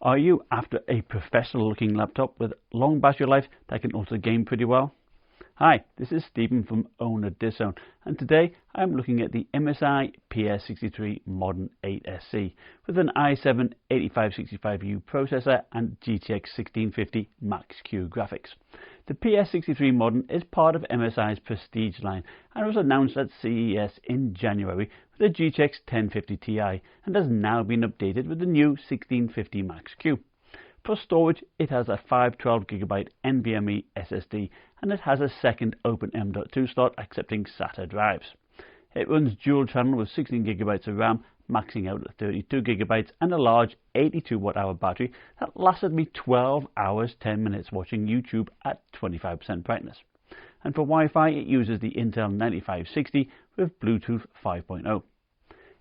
Are you after a professional looking laptop with long battery life that can also game pretty well? Hi, this is Stephen from OWNorDisown, and today I'm looking at the MSI PS63 Modern 8SC with an i7-8565U processor and GTX 1650 Max-Q graphics. The PS63 Modern is part of MSI's Prestige line and was announced at CES in January with a GTX 1050 Ti and has now been updated with the new 1650 Max-Q. For storage, it has a 512GB NVMe SSD and it has a second open M.2 slot accepting SATA drives. It runs dual channel with 16GB of RAM, maxing out at 32GB, and a large 82 Wh battery that lasted me 12 hours 10 minutes watching YouTube at 25% brightness. And for Wi-Fi, it uses the Intel 9560 with Bluetooth 5.0.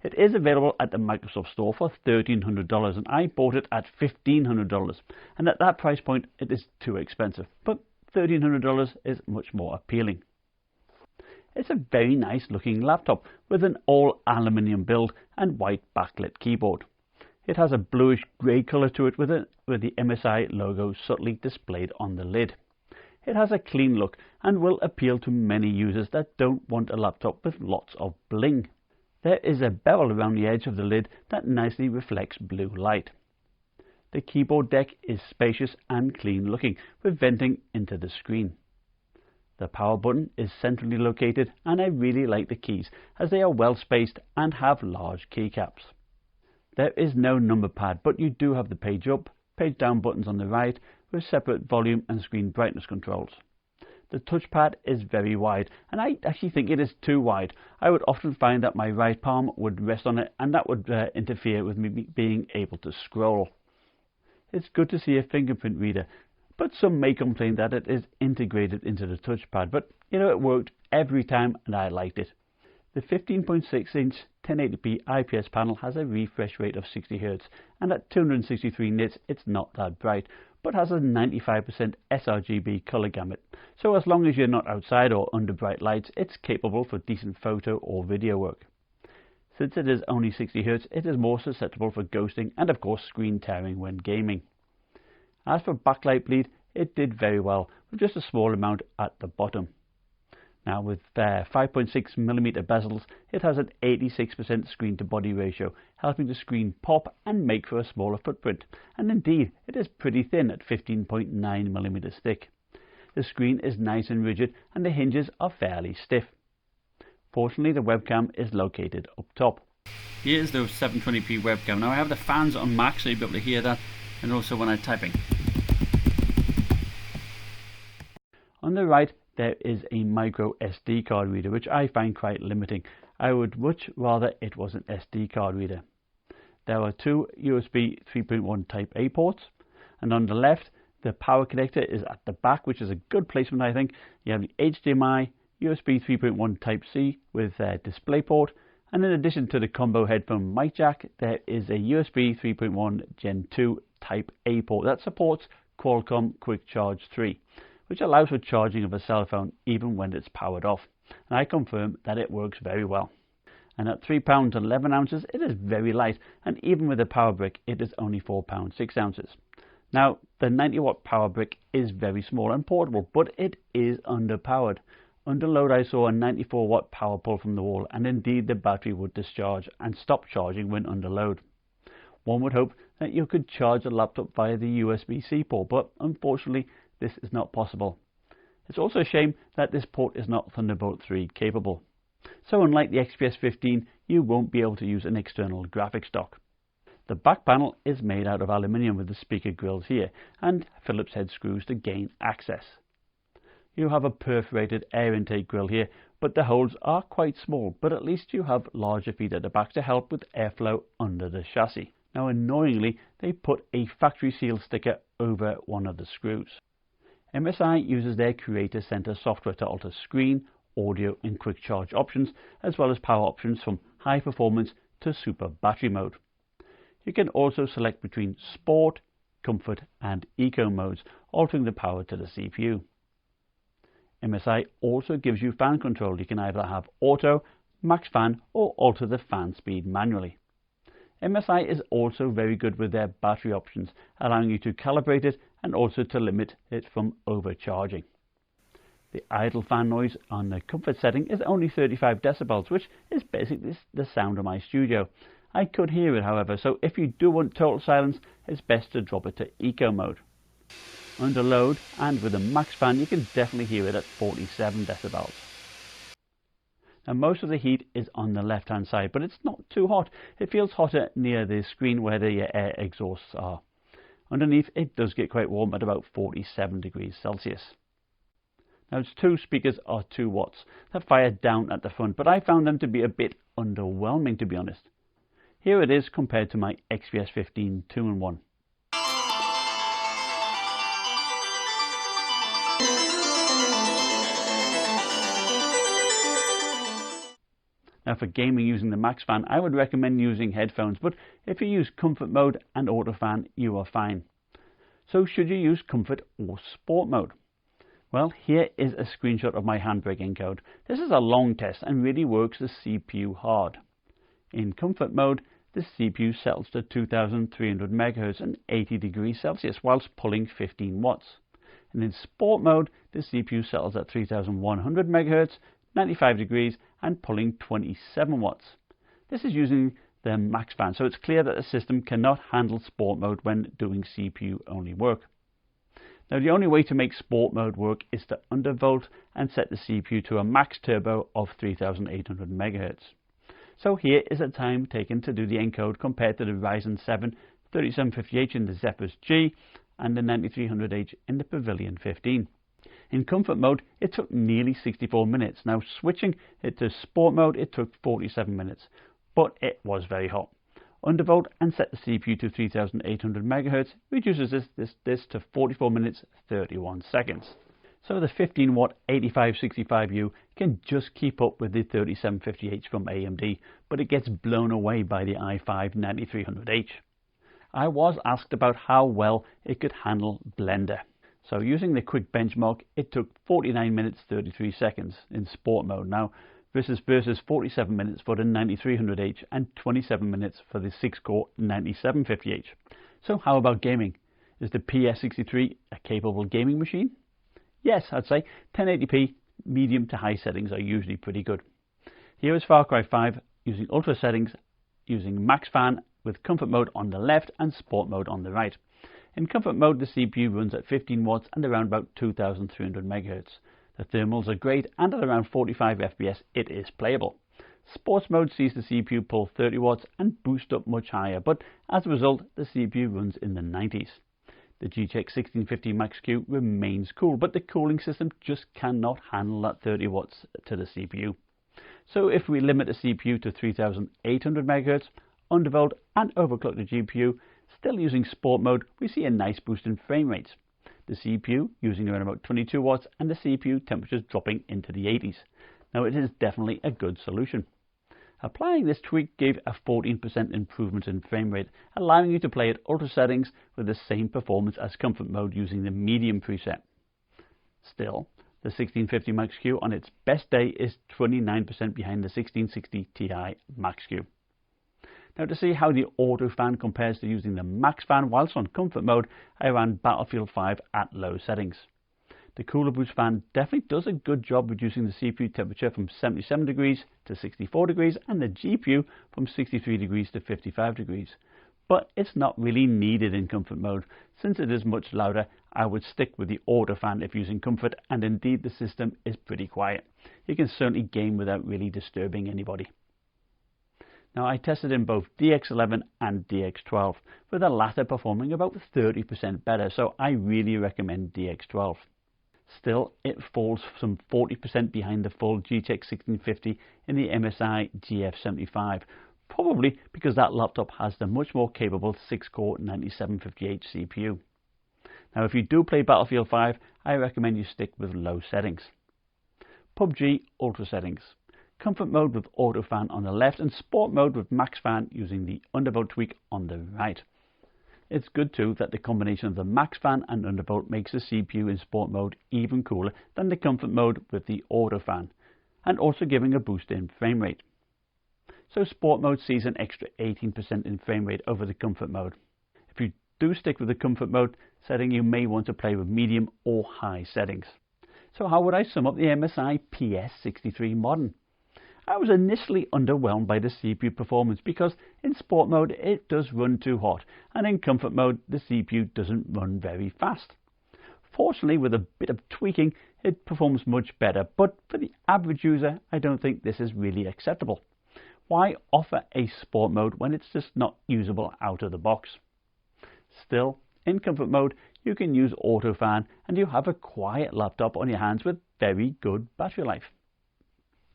It is available at the Microsoft Store for $1,300 and I bought it at $1,500, and at that price point it is too expensive, but $1,300 is much more appealing. It's a very nice looking laptop with an all aluminium build and white backlit keyboard. It has a bluish grey colour to it with the MSI logo subtly displayed on the lid. It has a clean look and will appeal to many users that don't want a laptop with lots of bling. There is a bevel around the edge of the lid that nicely reflects blue light. The keyboard deck is spacious and clean looking with venting into the screen. The power button is centrally located and I really like the keys as they are well spaced and have large keycaps. There is no number pad, but you do have the page up, page down buttons on the right with separate volume and screen brightness controls. The touchpad is very wide, and I actually think it is too wide. I would often find that my right palm would rest on it and that would interfere with me being able to scroll. It's good to see a fingerprint reader, but some may complain that it is integrated into the touchpad, but you know, it worked every time and I liked it. The 15.6-inch 1080p IPS panel has a refresh rate of 60Hz, and at 263 nits it's not that bright, but has a 95% sRGB color gamut, so as long as you're not outside or under bright lights, it's capable for decent photo or video work. Since it is only 60Hz, it is more susceptible for ghosting and of course screen tearing when gaming. As for backlight bleed, it did very well, with just a small amount at the bottom. Now with 5.6mm bezels, it has an 86% screen to body ratio, helping the screen pop and make for a smaller footprint, and indeed it is pretty thin at 15.9mm thick. The screen is nice and rigid and the hinges are fairly stiff. Fortunately, the webcam is located up top. Here's the 720p webcam. Now I have the fans on max so you'll be able to hear that, and also when I'm typing. On the right there is a micro SD card reader, which I find quite limiting. I would much rather it was an SD card reader. There are two USB 3.1 Type A ports, and on the left the power connector is at the back, which is a good placement I think. You have the HDMI, USB 3.1 Type C with a DisplayPort, and in addition to the combo headphone mic jack, there is a USB 3.1 Gen 2 Type A port that supports Qualcomm Quick Charge 3. Which allows for charging of a cell phone even when it's powered off, and I confirm that it works very well. And at 3 pounds 11 ounces it is very light, and even with a power brick it is only 4 pounds 6 ounces. Now the 90 watt power brick is very small and portable, but it is underpowered. Under load I saw a 94 watt power pull from the wall, and indeed the battery would discharge and stop charging when under load. One would hope that you could charge a laptop via the USB-C port, but unfortunately this is not possible. It's also a shame that this port is not Thunderbolt 3 capable. So unlike the XPS 15, you won't be able to use an external graphics dock. The back panel is made out of aluminium with the speaker grills here and Phillips head screws to gain access. You have a perforated air intake grill here, but the holes are quite small, but at least you have larger feet at the back to help with airflow under the chassis. Now annoyingly, they put a factory seal sticker over one of the screws. MSI uses their Creator Center software to alter screen, audio and quick charge options, as well as power options from high performance to super battery mode. You can also select between sport, comfort and eco modes, altering the power to the CPU. MSI also gives you fan control. You can either have auto, max fan or alter the fan speed manually. MSI is also very good with their battery options, allowing you to calibrate it and also to limit it from overcharging. The idle fan noise on the comfort setting is only 35 decibels, which is basically the sound of my studio. I could hear it, however, so if you do want total silence, it's best to drop it to eco mode. Under load and with a max fan, you can definitely hear it at 47 decibels. Now most of the heat is on the left hand side, but it's not too hot. It feels hotter near the screen where the air exhausts are. Underneath it does get quite warm at about 47 degrees Celsius. Now its two speakers are 2 watts that fire down at the front, but I found them to be a bit underwhelming, to be honest. Here it is compared to my XPS 15 2-in-1. Now for gaming using the max fan, I would recommend using headphones, but if you use comfort mode and auto fan, you are fine. So should you use comfort or sport mode? Well, here is a screenshot of my handbrake encode. This is a long test and really works the CPU hard. In comfort mode, the CPU settles to 2300 MHz and 80 degrees Celsius whilst pulling 15 watts. And in sport mode, the CPU settles at 3100 MHz, 95 degrees and pulling 27 watts. This is using the max fan, so it's clear that the system cannot handle sport mode when doing CPU only work. Now the only way to make sport mode work is to undervolt and set the CPU to a max turbo of 3800 MHz. So here is a time taken to do the encode compared to the Ryzen 7 3750H in the Zephyrus G and the 9300H in the Pavilion 15. In comfort mode, it took nearly 64 minutes. Now switching it to sport mode, it took 47 minutes, but it was very hot. Undervolt and set the CPU to 3800 MHz reduces this to 44 minutes 31 seconds. So the 15 watt 8565U can just keep up with the 3750H from AMD, but it gets blown away by the i5 9300H. I was asked about how well it could handle Blender. So using the quick benchmark, it took 49 minutes 33 seconds in sport mode now versus 47 minutes for the 9300H and 27 minutes for the 6-core 9750H. So how about gaming? Is the PS63 a capable gaming machine? Yes, I'd say 1080p medium to high settings are usually pretty good. Here is Far Cry 5 using ultra settings, using max fan with comfort mode on the left and sport mode on the right. In comfort mode, the CPU runs at 15 watts and around about 2300 MHz. The thermals are great and at around 45 FPS it is playable. Sports mode sees the CPU pull 30 watts and boost up much higher, but as a result the CPU runs in the 90s. The GTX 1650 Max-Q remains cool, but the cooling system just cannot handle that 30 watts to the CPU. So if we limit the CPU to 3800 MHz, undervolt and overclock the GPU, still using sport mode, we see a nice boost in frame rates. The CPU using around about 22 watts and the CPU temperatures dropping into the 80s. Now it is definitely a good solution. Applying this tweak gave a 14% improvement in frame rate, allowing you to play at ultra settings with the same performance as comfort mode using the medium preset. Still, the 1650 Max-Q on its best day is 29% behind the 1660 Ti Max-Q. Now to see how the auto fan compares to using the max fan whilst on comfort mode, I ran Battlefield 5 at low settings. The Cooler Boost fan definitely does a good job reducing the CPU temperature from 77 degrees to 64 degrees and the GPU from 63 degrees to 55 degrees. But it's not really needed in comfort mode. Since it is much louder, I would stick with the auto fan if using comfort, and indeed the system is pretty quiet. You can certainly game without really disturbing anybody. Now I tested in both DX11 and DX12, with the latter performing about 30% better, so I really recommend DX12. Still, it falls some 40% behind the full GTX 1650 in the MSI GF75, probably because that laptop has the much more capable 6-core 9750H CPU. Now if you do play Battlefield 5, I recommend you stick with low settings. PUBG Ultra settings. Comfort mode with auto fan on the left and sport mode with max fan using the undervolt tweak on the right. It's good too that the combination of the max fan and undervolt makes the CPU in sport mode even cooler than the comfort mode with the auto fan, and also giving a boost in frame rate. so sport mode sees an extra 18% in frame rate over the comfort mode. If you do stick with the comfort mode setting, you may want to play with medium or high settings. So how would I sum up the MSI PS63 Modern? I was initially underwhelmed by the CPU performance because in sport mode it does run too hot, and in comfort mode the CPU doesn't run very fast. Fortunately, with a bit of tweaking it performs much better, but for the average user I don't think this is really acceptable. Why offer a sport mode when it's just not usable out of the box? Still, in comfort mode you can use auto fan and you have a quiet laptop on your hands with very good battery life.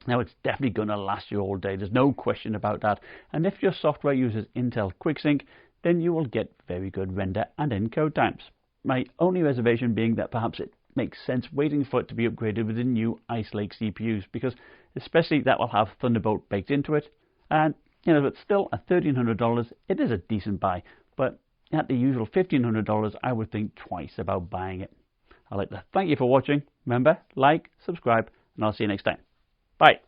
Now it's definitely going to last you all day, there's no question about that, and if your software uses Intel QuickSync then you will get very good render and encode times. My only reservation being that perhaps it makes sense waiting for it to be upgraded with the new Ice Lake CPUs, because especially that will have Thunderbolt baked into it, and but still at $1,300 it is a decent buy, but at the usual $1,500 I would think twice about buying it. I'd like to thank you for watching. Remember, like, subscribe, and I'll see you next time. Bye.